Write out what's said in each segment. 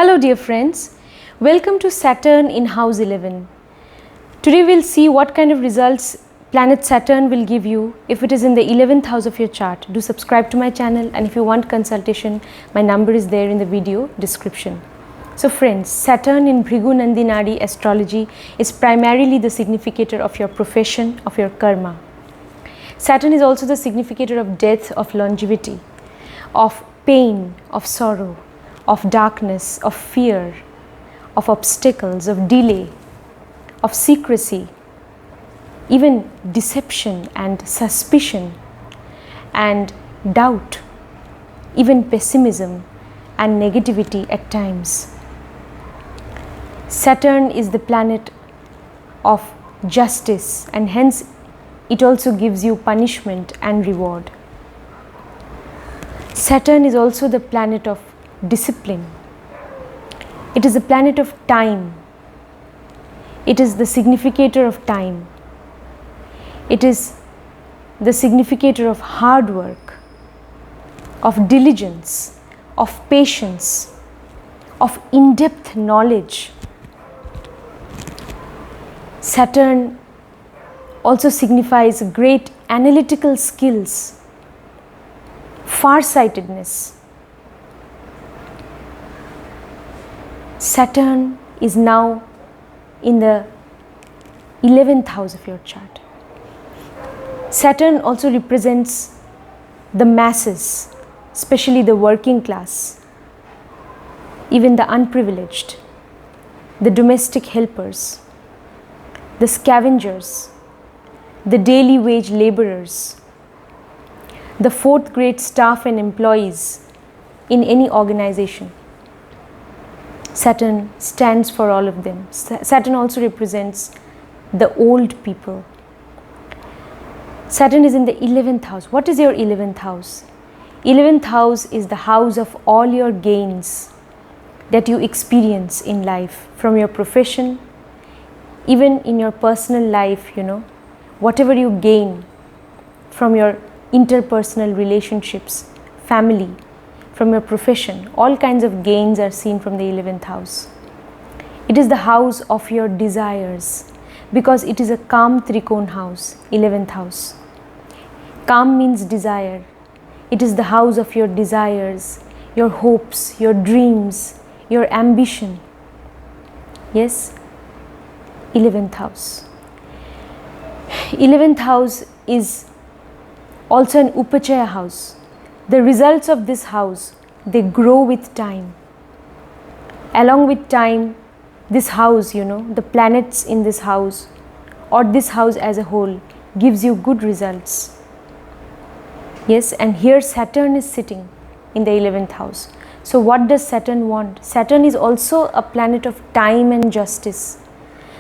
Hello dear friends, welcome to Saturn in House 11. Today we'll see what kind of results planet Saturn will give you if it is in the 11th house of your chart. Do subscribe to my channel, and if you want consultation, my number is there in the video description. So friends, Saturn in Bhrigu Nandi Nadi astrology is primarily the significator of your profession, of your karma. Saturn is also the significator of death, of longevity, of pain, of sorrow, of darkness, of fear, of obstacles, of delay, of secrecy, even deception and suspicion and doubt, even pessimism and negativity at times. Saturn is the planet of justice, and hence it also gives you punishment and reward. Saturn is also the planet of discipline. It is the planet of time. It is the significator of time. It is the significator of hard work, of diligence, of patience, of in-depth knowledge. Saturn also signifies great analytical skills, farsightedness. Saturn is now in the 11th house of your chart. Saturn also represents the masses, especially the working class, even the unprivileged, the domestic helpers, the scavengers, the daily wage laborers, the fourth grade staff and employees in any organization. Saturn stands for all of them. Saturn also represents the old people. Saturn is in the 11th house. What is your 11th house? 11th house is the house of all your gains that you experience in life, from your profession, even in your personal life, whatever you gain from your interpersonal relationships, family, from your profession, all kinds of gains are seen from the 11th house. It is the house of your desires because it is a calm trikon house, 11th house. Calm means desire. It is the house of your desires, your hopes, your dreams, your ambition. Yes, 11th house. 11th house is also an Upachaya house. The results of this house, they grow with time. Along with time, this house, the planets in this house or this house as a whole gives you good results. Yes, and here Saturn is sitting in the 11th house. So what does Saturn want? Saturn is also a planet of time and justice.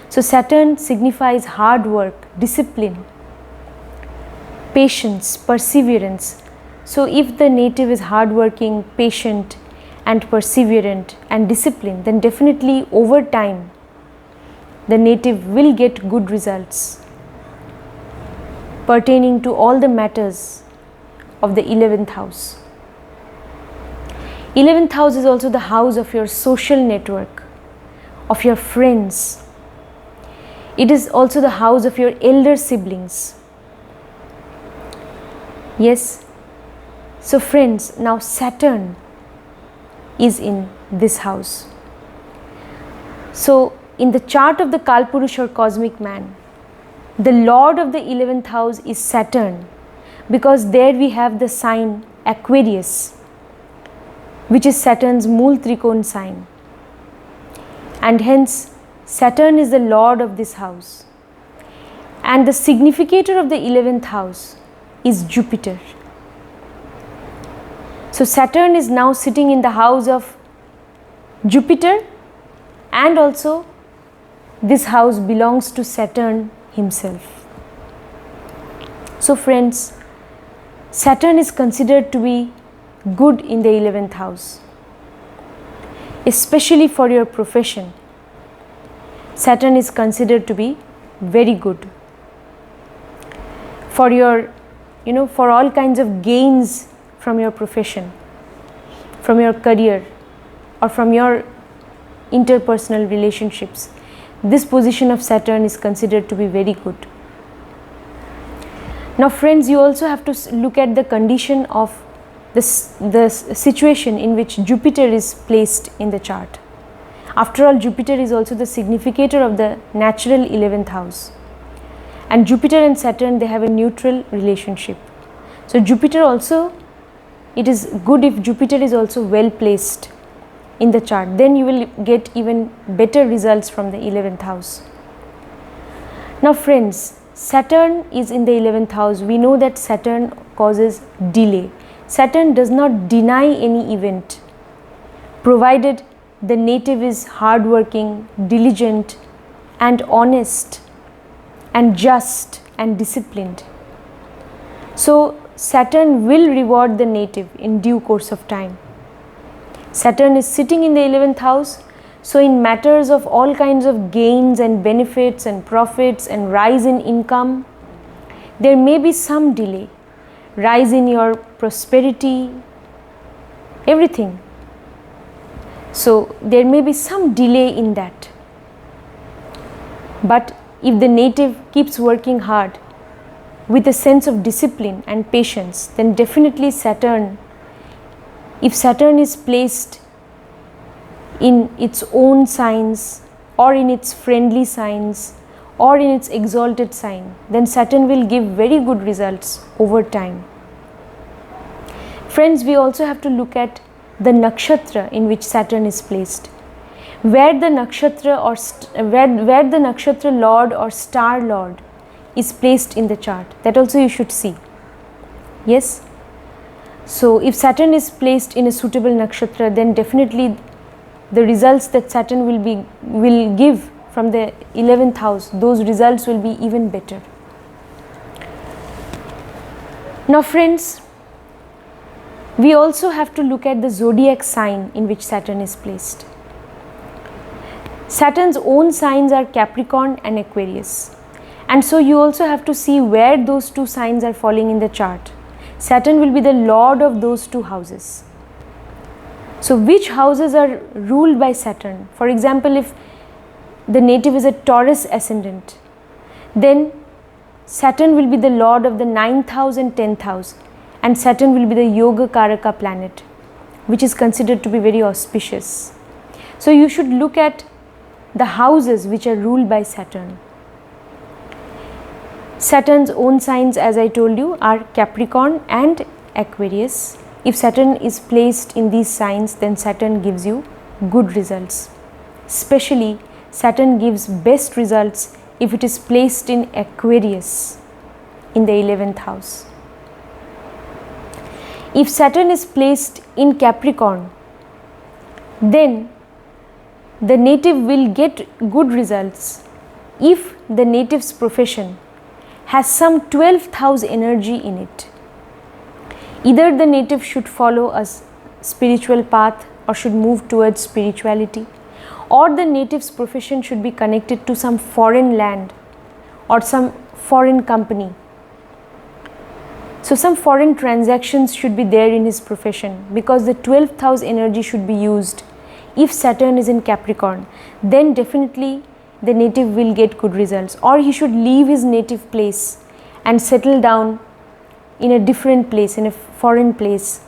So Saturn signifies hard work, discipline, patience, perseverance. So if the native is hardworking, patient and perseverant and disciplined, then definitely over time the native will get good results pertaining to all the matters of the 11th house. 11th house is also the house of your social network, of your friends. It is also the house of your elder siblings. Yes. So friends, now Saturn is in this house. So in the chart of the Kalpurush or cosmic man, the lord of the 11th house is Saturn, because there we have the sign Aquarius, which is Saturn's Mool Trikon sign. And hence Saturn is the lord of this house. And the significator of the 11th house is Jupiter. So Saturn is now sitting in the house of Jupiter, and also this house belongs to Saturn himself. So friends, Saturn is considered to be good in the 11th house, especially for your profession. Saturn is considered to be very good. For your, for all kinds of gains from your profession, from your career, or from your interpersonal relationships, this position of Saturn is considered to be very good. Now friends, you also have to look at the condition of the situation in which Jupiter is placed in the chart. After all, Jupiter is also the significator of the natural 11th house, and Jupiter and Saturn, they have a neutral relationship. So Jupiter also, it is good if Jupiter is also well placed in the chart, then you will get even better results from the 11th house. Now friends, Saturn is in the 11th house. We know that Saturn causes delay. Saturn does not deny any event, provided the native is hardworking, diligent and honest and just and disciplined. So Saturn will reward the native in due course of time. Saturn is sitting in the 11th house, so in matters of all kinds of gains and benefits and profits and rise in income, there may be some delay. Rise in your prosperity, everything. So there may be some delay in that. But if the native keeps working hard with a sense of discipline and patience, then definitely Saturn, if Saturn is placed in its own signs or in its friendly signs or in its exalted sign, then Saturn will give very good results over time. Friends, we also have to look at the nakshatra in which Saturn is placed. Where the nakshatra or where the nakshatra lord or star lord is placed in the chart, that also you should see. Yes. So if Saturn is placed in a suitable nakshatra, then definitely the results that Saturn will give from the 11th house, those results will be even better. Now friends, we also have to look at the zodiac sign in which Saturn is placed. Saturn's own signs are Capricorn and Aquarius, and so you also have to see where those two signs are falling in the chart. Saturn will be the lord of those two houses. So which houses are ruled by Saturn? For example, if the native is a Taurus ascendant, then Saturn will be the lord of the 9th house and 10th house, and Saturn will be the Yoga Karaka planet, which is considered to be very auspicious. So you should look at the houses which are ruled by Saturn. Saturn's own signs, as I told you, are Capricorn and Aquarius. If Saturn is placed in these signs, then Saturn gives you good results. Especially Saturn gives best results if it is placed in Aquarius in the 11th house. If Saturn is placed in Capricorn, then the native will get good results if the native's profession has some 12th house energy in it. Either the native should follow a spiritual path or should move towards spirituality, or the native's profession should be connected to some foreign land or some foreign company. So some foreign transactions should be there in his profession, because the 12th house energy should be used. If Saturn is in Capricorn, then definitely the native will get good results, or he should leave his native place and settle down in a different place, in a foreign place,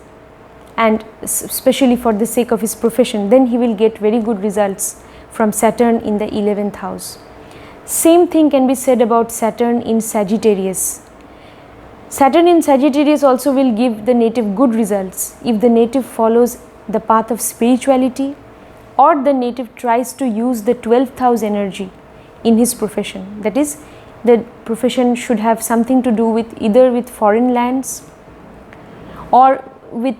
and especially for the sake of his profession, then he will get very good results from Saturn in the 11th house. Same thing can be said about Saturn in Sagittarius. Saturn in Sagittarius also will give the native good results if the native follows the path of spirituality, or the native tries to use the 12th house energy in his profession. That is, the profession should have something to do with either with foreign lands, or with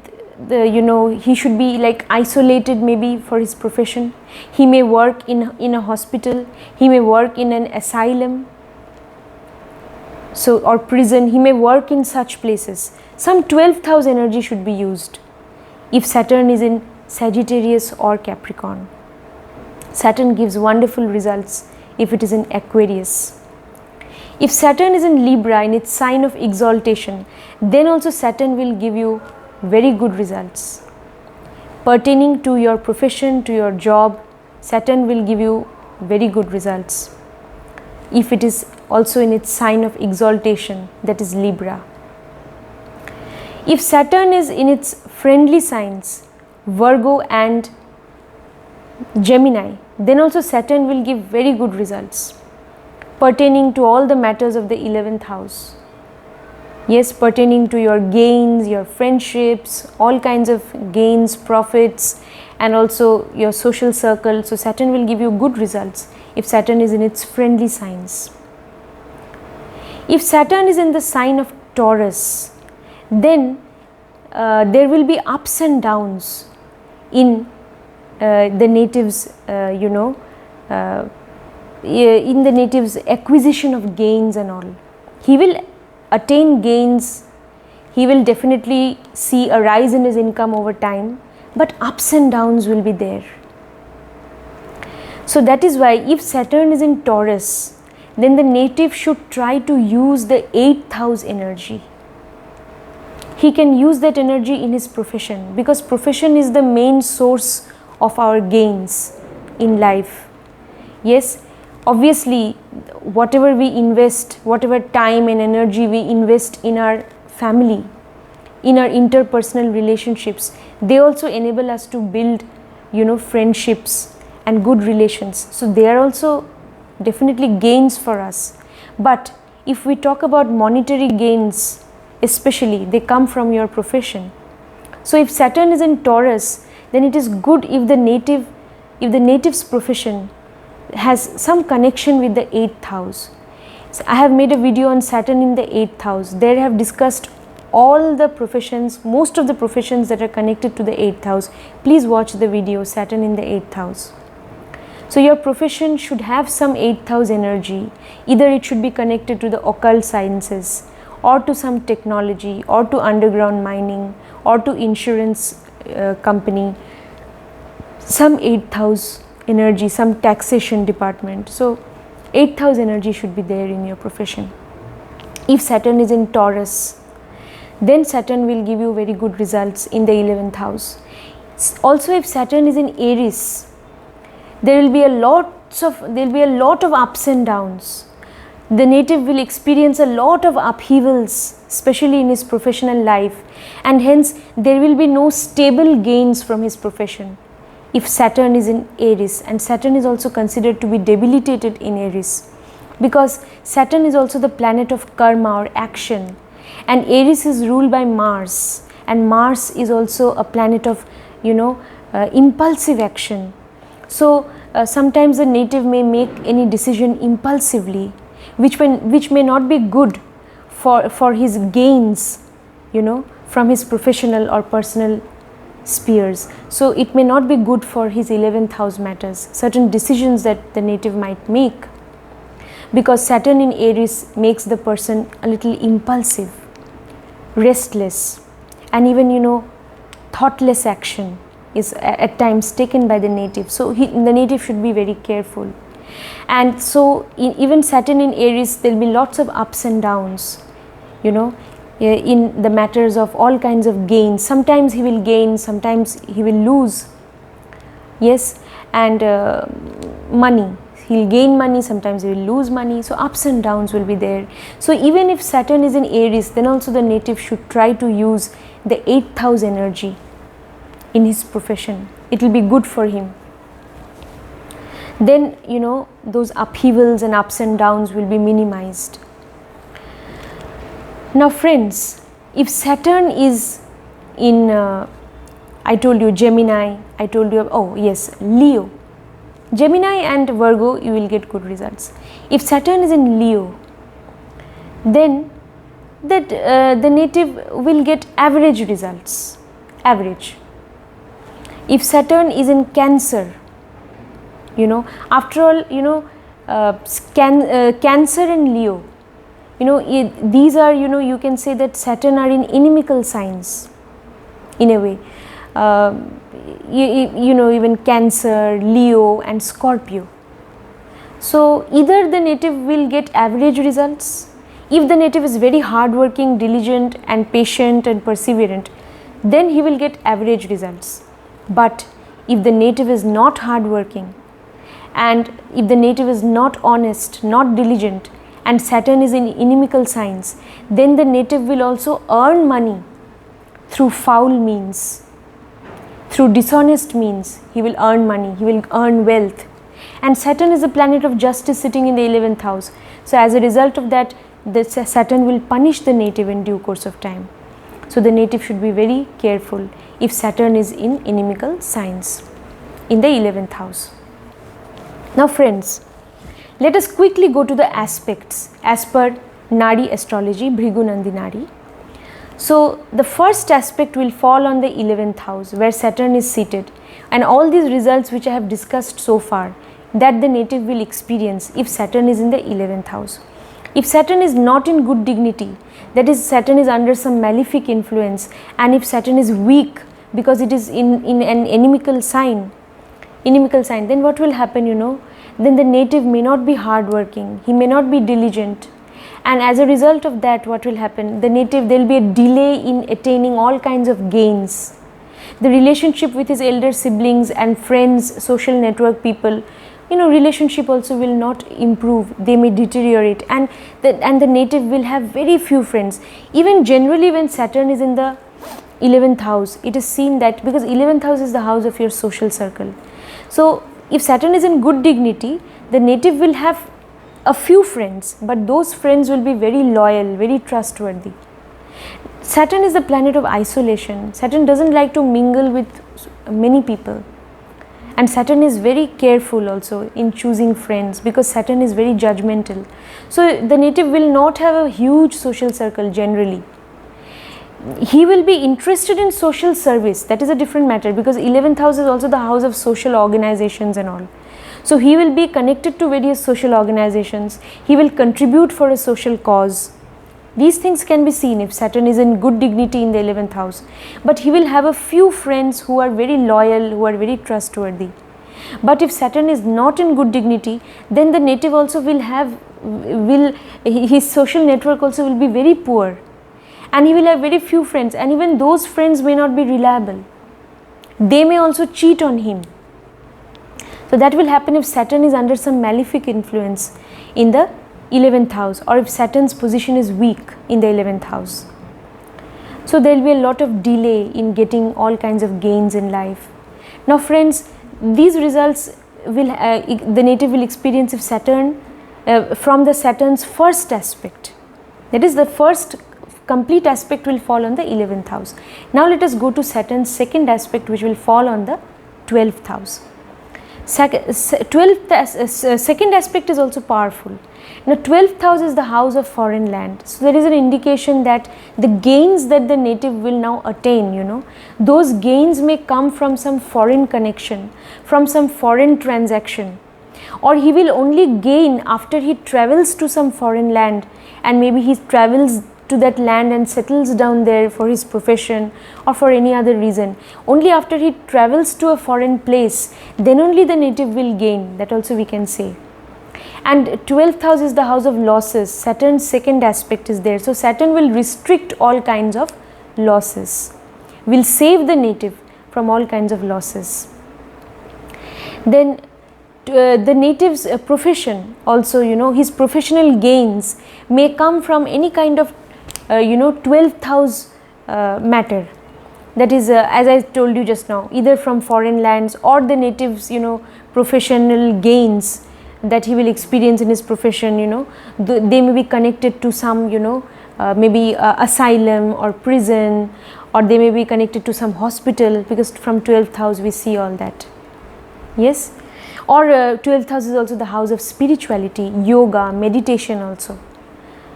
the, he should be like isolated maybe for his profession. He may work in a hospital, he may work in an asylum, so, or prison, he may work in such places. Some 12th house energy should be used if Saturn is in Sagittarius or Capricorn. Saturn gives wonderful results if it is in Aquarius. If Saturn is in Libra, in its sign of exaltation, then also Saturn will give you very good results pertaining to your profession, to your job. Saturn will give you very good results if it is also in its sign of exaltation, that is Libra. If Saturn is in its friendly signs, Virgo and Gemini, then also Saturn will give very good results pertaining to all the matters of the 11th house. Yes, pertaining to your gains, your friendships, all kinds of gains, profits, and also your social circle. So Saturn will give you good results if Saturn is in its friendly signs. If Saturn is in the sign of Taurus, then there will be ups and downs in the natives, in the natives' acquisition of gains and all. He will attain gains, he will definitely see a rise in his income over time, but ups and downs will be there. So that is why if Saturn is in Taurus, then the native should try to use the 8th house energy. He can use that energy in his profession, because profession is the main source of our gains in life. Yes, obviously whatever we invest, whatever time and energy we invest in our family, in our interpersonal relationships, they also enable us to build, friendships and good relations. So they are also definitely gains for us. But if we talk about monetary gains, especially, they come from your profession. So if Saturn is in Taurus, then it is good if the native's profession has some connection with the 8th house. So I have made a video on Saturn in the 8th house. There I have discussed all the professions, most of the professions that are connected to the 8th house. Please watch the video, Saturn in the 8th house. So your profession should have some 8th house energy. Either it should be connected to the occult sciences, or to some technology, or to underground mining, or to insurance company, some 8th house energy, some taxation department. So 8th house energy should be there in your profession. If Saturn is in Taurus, then Saturn will give you very good results in the 11th house. Also, if Saturn is in Aries, there will be a lot of ups and downs. The native will experience a lot of upheavals, especially in his professional life, and hence there will be no stable gains from his profession if Saturn is in Aries. And Saturn is also considered to be debilitated in Aries, because Saturn is also the planet of karma or action, and Aries is ruled by Mars, and Mars is also a planet of impulsive action. So sometimes the native may make any decision impulsively, which may not be good for his gains, from his professional or personal spheres. So it may not be good for his 11th house matters, certain decisions that the native might make, because Saturn in Aries makes the person a little impulsive, restless, and even thoughtless action is at times taken by the native. So the native should be very careful. And so even Saturn in Aries, there will be lots of ups and downs, in the matters of all kinds of gains. Sometimes he will gain, sometimes he will lose. Yes, and money, he will gain money, sometimes he will lose money. So ups and downs will be there. So even if Saturn is in Aries, then also the native should try to use the 8th house energy in his profession. It will be good for him. Then those upheavals and ups and downs will be minimized. Now friends, if Saturn is in I told you Gemini, I told you, Leo, Gemini and Virgo, you will get good results. If Saturn is in Leo, then the native will get average results, average. If Saturn is in Cancer, after all, Cancer and Leo, these are, you can say that Saturn are in inimical signs in a way. Even Cancer, Leo and Scorpio. So either the native will get average results. If the native is very hardworking, diligent and patient and perseverant, then he will get average results. But if the native is not hardworking, and if the native is not honest, not diligent, and Saturn is in inimical signs, then the native will also earn money through foul means, through dishonest means. He will earn money, he will earn wealth. And Saturn is the planet of justice sitting in the 11th house. So as a result of that, the Saturn will punish the native in due course of time. So the native should be very careful if Saturn is in inimical signs in the 11th house. Now friends, let us quickly go to the aspects as per Nadi astrology, Bhrigu Nandi Nadi. So the first aspect will fall on the 11th house where Saturn is seated, and all these results which I have discussed so far, that the native will experience if Saturn is in the 11th house. If Saturn is not in good dignity, that is Saturn is under some malefic influence, and if Saturn is weak because it is in an inimical sign, then what will happen, then the native may not be hardworking, he may not be diligent, and as a result of that, what will happen, the native, there will be a delay in attaining all kinds of gains. The relationship with his elder siblings and friends, social network people, relationship also will not improve, they may deteriorate, and the native will have very few friends. Even generally when Saturn is in the 11th house, it is seen that, because 11th house is the house of your social circle. So if Saturn is in good dignity, the native will have a few friends, but those friends will be very loyal, very trustworthy. Saturn is the planet of isolation. Saturn doesn't like to mingle with many people, and Saturn is very careful also in choosing friends, because Saturn is very judgmental. So the native will not have a huge social circle generally. He will be interested in social service, that is a different matter, because 11th house is also the house of social organizations and all. So he will be connected to various social organizations, he will contribute for a social cause. These things can be seen if Saturn is in good dignity in the 11th house. But he will have a few friends who are very loyal, who are very trustworthy. But if Saturn is not in good dignity, then the native also his social network also will be very poor. And he will have very few friends, and even those friends may not be reliable. They may also cheat on him. So that will happen if Saturn is under some malefic influence in the 11th house, or if Saturn's position is weak in the 11th house. So there will be a lot of delay in getting all kinds of gains in life. Now friends, these results will the native will experience if Saturn from the Saturn's first aspect, that is the first complete aspect will fall on the 11th house. Now let us go to Saturn's second aspect, which will fall on the 12th house. Second aspect is also powerful. Now 12th house is the house of foreign land. So there is an indication that the gains that the native will now attain, those gains may come from some foreign connection, from some foreign transaction, or he will only gain after he travels to some foreign land, and maybe he travels to that land and settles down there for his profession or for any other reason. Only after he travels to a foreign place, then only the native will gain, that also we can say. And 12th house is the house of losses. Saturn's second aspect is there. So Saturn will restrict all kinds of losses, will save the native from all kinds of losses. Then the native's profession also, his professional gains may come from any kind of 12th house matter, that is as I told you just now, either from foreign lands or the native's professional gains that he will experience in his profession, they may be connected to some maybe asylum or prison, or they may be connected to some hospital, because from 12th house we see all that. Yes, or 12th house is also the house of spirituality, yoga, meditation also.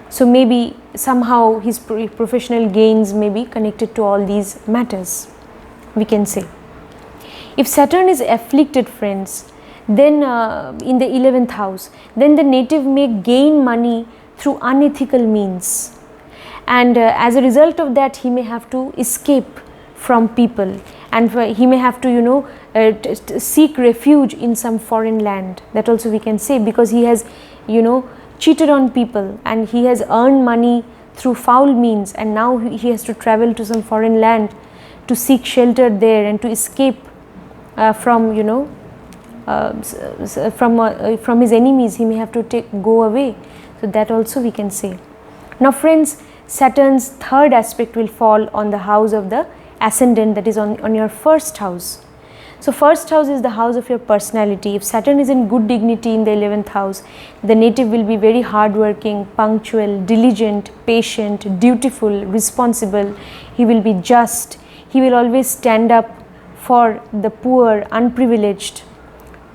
So maybe somehow his professional gains may be connected to all these matters, we can say. If Saturn is afflicted, friends, then in the 11th house, then the native may gain money through unethical means, and as a result of that he may have to escape from people, and he may have to seek refuge in some foreign land, that also we can say, because he has cheated on people and he has earned money through foul means, and now he has to travel to some foreign land to seek shelter there and to escape from from his enemies, he may have to go away. So that also we can say. Now friends, Saturn's third aspect will fall on the house of the ascendant, that is on your first house. So first house is the house of your personality. If Saturn is in good dignity in the 11th house, the native will be very hardworking, punctual, diligent, patient, dutiful, responsible. He will be just. He will always stand up for the poor, unprivileged,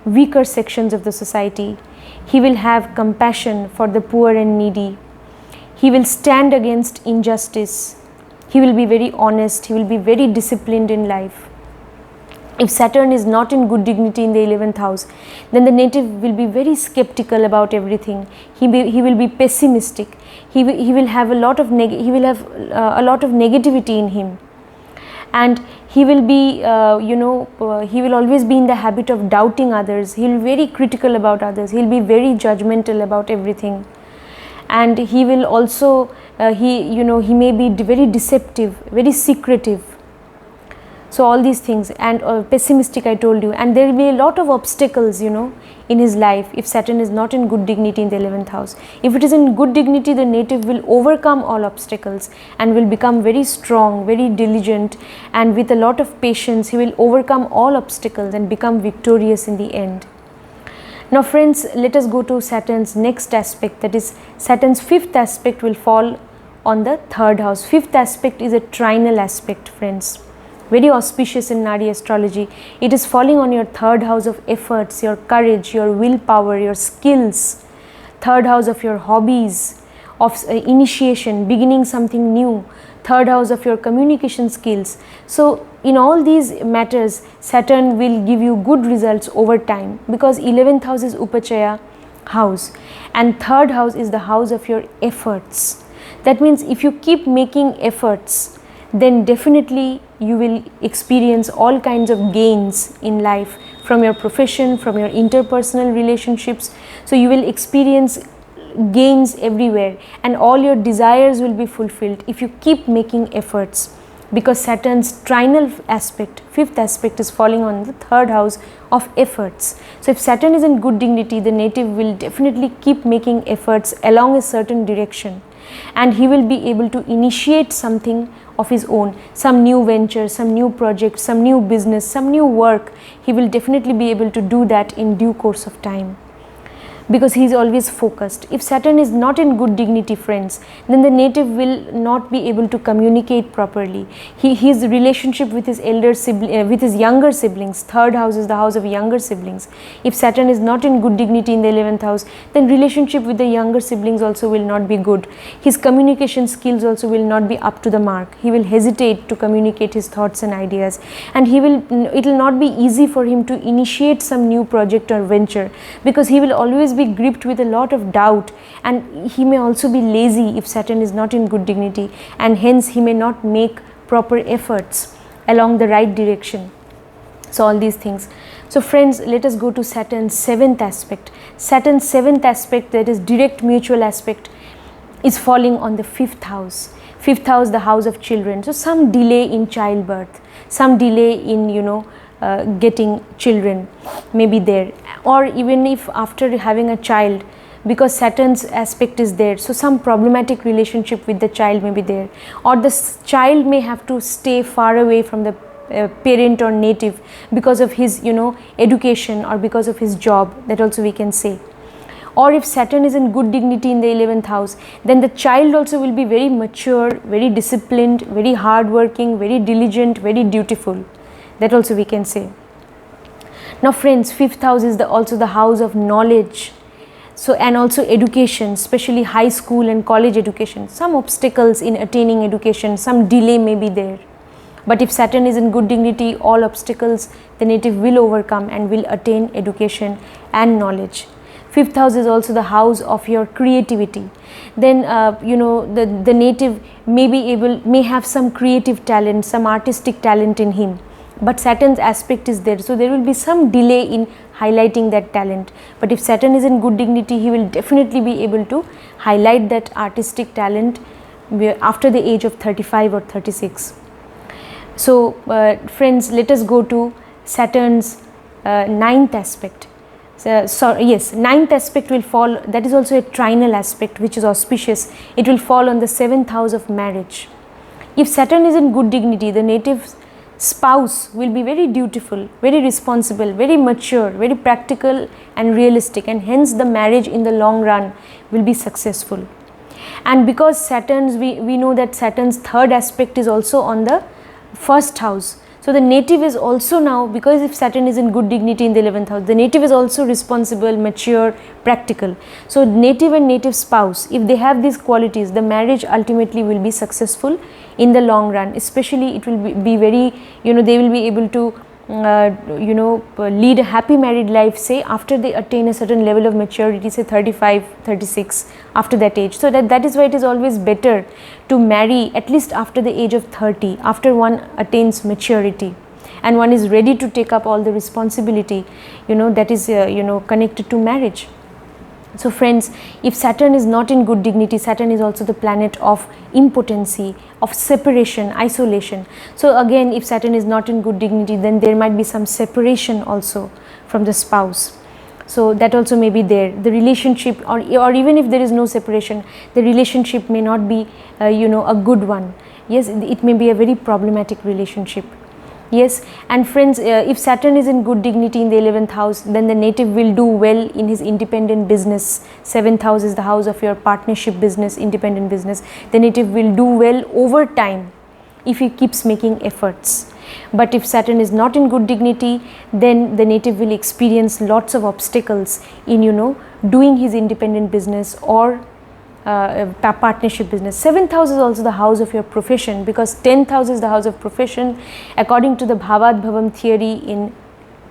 weaker sections of the society. He will have compassion for the poor and needy. He will stand against injustice. He will be very honest. He will be very disciplined in life. If Saturn is not in good dignity in the 11th house, then the native will be very skeptical about everything. He will be pessimistic. He will have a lot of negativity in him, and he will be he will always be in the habit of doubting others. He will be very critical about others. He will be very judgmental about everything, and he will also he may be very deceptive, very secretive. So all these things, and pessimistic, I told you, and there will be a lot of obstacles in his life if Saturn is not in good dignity in the 11th house. If it is in good dignity, the native will overcome all obstacles and will become very strong, very diligent, and with a lot of patience he will overcome all obstacles and become victorious in the end. Now friends, let us go to Saturn's next aspect, that is Saturn's fifth aspect will fall on the third house. Fifth aspect is a trinal aspect, friends. Very auspicious in Nadi astrology. It is falling on your third house of efforts, your courage, your willpower, your skills, third house of your hobbies, of initiation, beginning something new, third house of your communication skills. So in all these matters, Saturn will give you good results over time, because 11th house is Upachaya house and third house is the house of your efforts. That means if you keep making efforts, then definitely you will experience all kinds of gains in life, from your profession, from your interpersonal relationships. So you will experience gains everywhere and all your desires will be fulfilled if you keep making efforts, because Saturn's trinal aspect, fifth aspect, is falling on the third house of efforts. So if Saturn is in good dignity, the native will definitely keep making efforts along a certain direction, and he will be able to initiate something of his own, some new venture, some new project, some new business, some new work. He will definitely be able to do that in due course of time, because he is always focused. If Saturn is not in good dignity, friends, then the native will not be able to communicate properly. His relationship with his with his younger siblings, third house is the house of younger siblings. If Saturn is not in good dignity in the 11th house, then relationship with the younger siblings also will not be good. His communication skills also will not be up to the mark. He will hesitate to communicate his thoughts and ideas, and it will not be easy for him to initiate some new project or venture, because he will always be gripped with a lot of doubt, and he may also be lazy if Saturn is not in good dignity, and hence he may not make proper efforts along the right direction. So all these things. So friends, let us go to Saturn's seventh aspect. Saturn's seventh aspect, that is direct mutual aspect, is falling on the fifth house. Fifth house, the house of children. So some delay in childbirth, some delay in getting children may be there, or even if after having a child, because Saturn's aspect is there, so some problematic relationship with the child may be there, or the child may have to stay far away from the parent or native because of his education or because of his job. That also we can say. Or if Saturn is in good dignity in the 11th house, then the child also will be very mature, very disciplined, very hardworking, very diligent, very dutiful. That also we can say. Now friends, fifth house is also the house of knowledge, so and also education, especially high school and college education. Some obstacles in attaining education, some delay may be there, but if Saturn is in good dignity, all obstacles the native will overcome and will attain education and knowledge. Fifth house is also the house of your creativity. Then the native may have some creative talent, some artistic talent in him, but Saturn's aspect is there, so there will be some delay in highlighting that talent. But if Saturn is in good dignity, he will definitely be able to highlight that artistic talent after the age of 35 or 36. So friends, let us go to Saturn's ninth aspect. Ninth aspect will fall, that is also a trinal aspect which is auspicious. It will fall on the 7th house of marriage. If Saturn is in good dignity, the native spouse will be very dutiful, very responsible, very mature, very practical and realistic, and hence the marriage in the long run will be successful. And because Saturn's, we know that Saturn's third aspect is also on the 1st house. So the native is also now, because if Saturn is in good dignity in the 11th house, the native is also responsible, mature, practical. So native and native spouse, if they have these qualities, the marriage ultimately will be successful in the long run. Especially it will be very, they will be able to lead a happy married life, say after they attain a certain level of maturity, say 35, 36, after that age. So that is why it is always better to marry at least after the age of 30, after one attains maturity and one is ready to take up all the responsibility, that is connected to marriage. So friends, if Saturn is not in good dignity, Saturn is also the planet of impotency, of separation, isolation. So again, if Saturn is not in good dignity, then there might be some separation also from the spouse. So that also may be there. The relationship, or even if there is no separation, the relationship may not be a good one. Yes, it may be a very problematic relationship. Yes, and friends, if Saturn is in good dignity in the 11th house, then the native will do well in his independent business. 7th house is the house of your partnership business, independent business. The native will do well over time if he keeps making efforts. But if Saturn is not in good dignity, then the native will experience lots of obstacles in doing his independent business or partnership business. 7th house is also the house of your profession, because 10th house is the house of profession. According to the Bhavad Bhavam theory in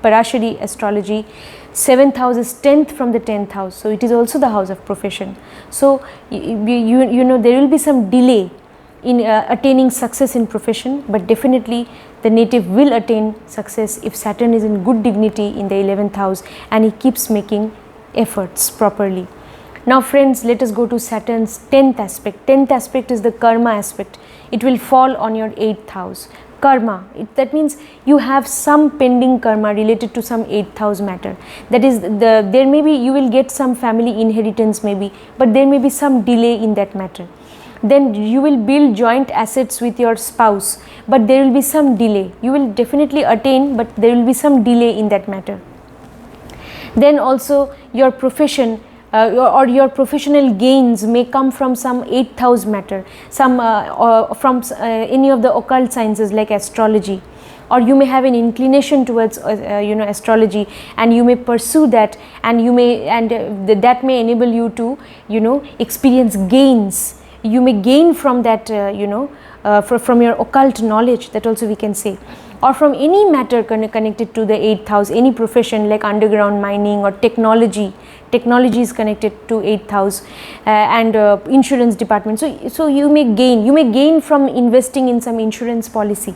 Parashari astrology, 7th house is 10th from the 10th house, so it is also the house of profession. So there will be some delay in attaining success in profession, but definitely the native will attain success if Saturn is in good dignity in the 11th house and he keeps making efforts properly. Now friends, let us go to Saturn's 10th aspect. 10th aspect is the karma aspect. It will fall on your 8th house. Karma, that means you have some pending karma related to some 8th house matter. That is, there may be, you will get some family inheritance maybe, but there may be some delay in that matter. Then you will build joint assets with your spouse, but there will be some delay. You will definitely attain, but there will be some delay in that matter. Then also your profession, or your professional gains may come from some 8th house matter, some from any of the occult sciences like astrology, or you may have an inclination towards astrology and you may pursue that, and that may enable you to experience gains. You may gain from that from your occult knowledge, that also we can say, or from any matter connected to the 8th house, any profession like underground mining or technology. Technology is connected to 8th house, and insurance department. So you may gain from investing in some insurance policy.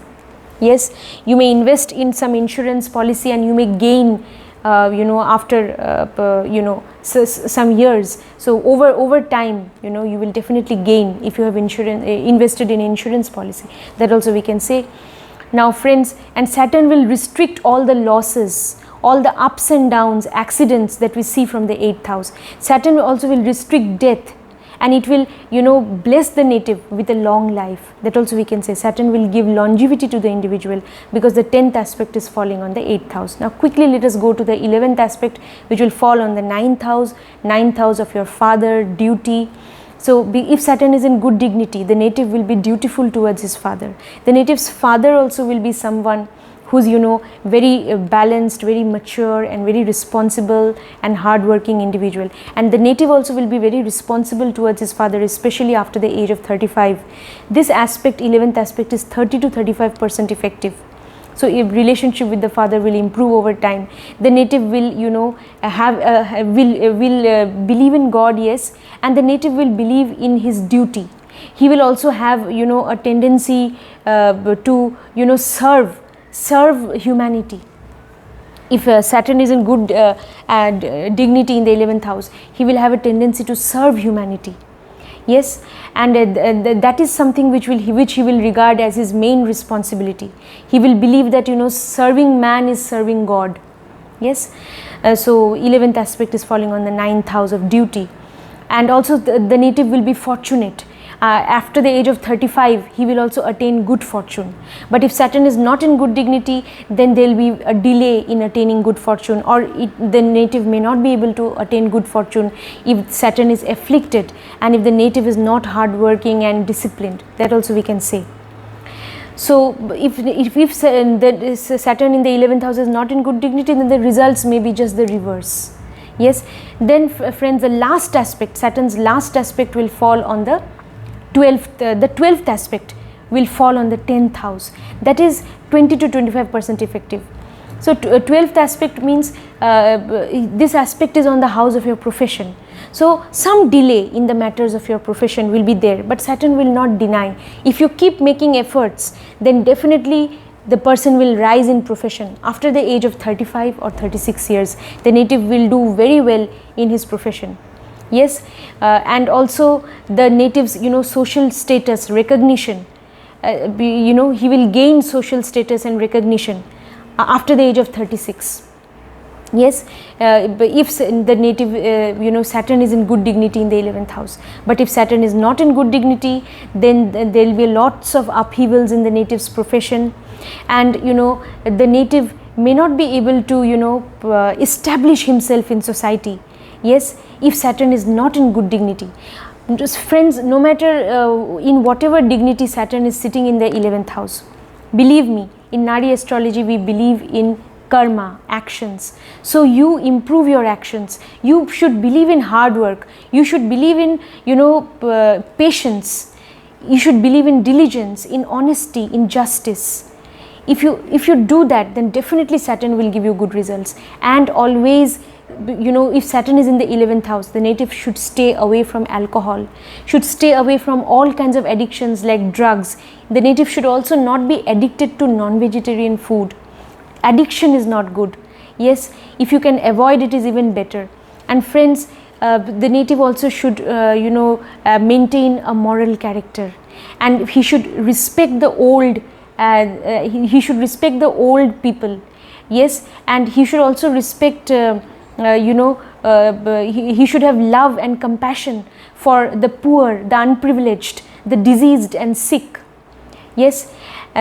Yes, you may invest in some insurance policy and you may gain after some years. So over time, you will definitely gain if you have invested in insurance policy. That also we can say. Now friends, and Saturn will restrict all the losses, all the ups and downs, accidents that we see from the 8th house. Saturn also will restrict death, and it will bless the native with a long life. That also we can say. Saturn will give longevity to the individual because the 10th aspect is falling on the 8th house. Now quickly let us go to the 11th aspect, which will fall on the 9th house of your father, duty. So if Saturn is in good dignity, the native will be dutiful towards his father. The native's father also will be someone who's very balanced, very mature and very responsible and hard-working individual. And the native also will be very responsible towards his father, especially after the age of 35. This aspect, 11th aspect, is 30 to 35% effective. So if relationship with the father will improve over time. The native will believe in God, yes, and the native will believe in his duty. He will also have a tendency to serve humanity. If Saturn is in good dignity in the 11th house, he will have a tendency to serve humanity. Yes, and that is something which he will regard as his main responsibility. He will believe that serving man is serving God. Yes, so 11th aspect is falling on the 9th house of duty, and also the native will be fortunate. After the age of 35, he will also attain good fortune. But if Saturn is not in good dignity, then there will be a delay in attaining good fortune, or the native may not be able to attain good fortune if Saturn is afflicted, and if the native is not hardworking and disciplined. That also we can say. So if Saturn in the 11th house is not in good dignity, then the results may be just the reverse. Yes, then friends, the last aspect, Saturn's last aspect will fall on the 12th, the 12th aspect will fall on the 10th house. That is 20 to 25% effective. So 12th aspect means this aspect is on the house of your profession. So some delay in the matters of your profession will be there, but Saturn will not deny. If you keep making efforts, then definitely the person will rise in profession. After the age of 35 or 36 years, the native will do very well in his profession. Yes, and also the natives, social status, recognition, he will gain social status and recognition after the age of 36. Yes, if the native, Saturn is in good dignity in the 11th house. But if Saturn is not in good dignity, then there will be lots of upheavals in the native's profession, and the native may not be able to establish himself in society. Yes, if Saturn is not in good dignity. Just friends, no matter in whatever dignity Saturn is sitting in the 11th house, believe me, in Nadi astrology we believe in karma, actions. So you improve your actions. You should believe in hard work. You should believe in patience. You should believe in diligence, in honesty, in justice. If you do that, then definitely Saturn will give you good results. And always, if Saturn is in the 11th house, the native should stay away from alcohol, should stay away from all kinds of addictions like drugs. The native should also not be addicted to non-vegetarian food. Addiction is not good. Yes, if you can avoid it is even better. And friends, the native also should maintain a moral character, and he should respect the old. He should respect the old people. Yes, and he should also respect. He should have love and compassion for the poor, the unprivileged, the diseased and sick. Yes,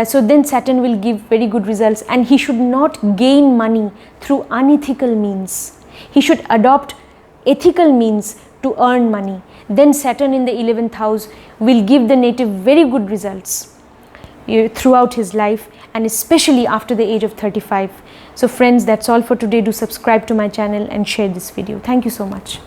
so then Saturn will give very good results, and he should not gain money through unethical means. He should adopt ethical means to earn money. Then Saturn in the 11th house will give the native very good results throughout his life, and especially after the age of 35. So friends, that's all for today. Do subscribe to my channel and share this video. Thank you so much.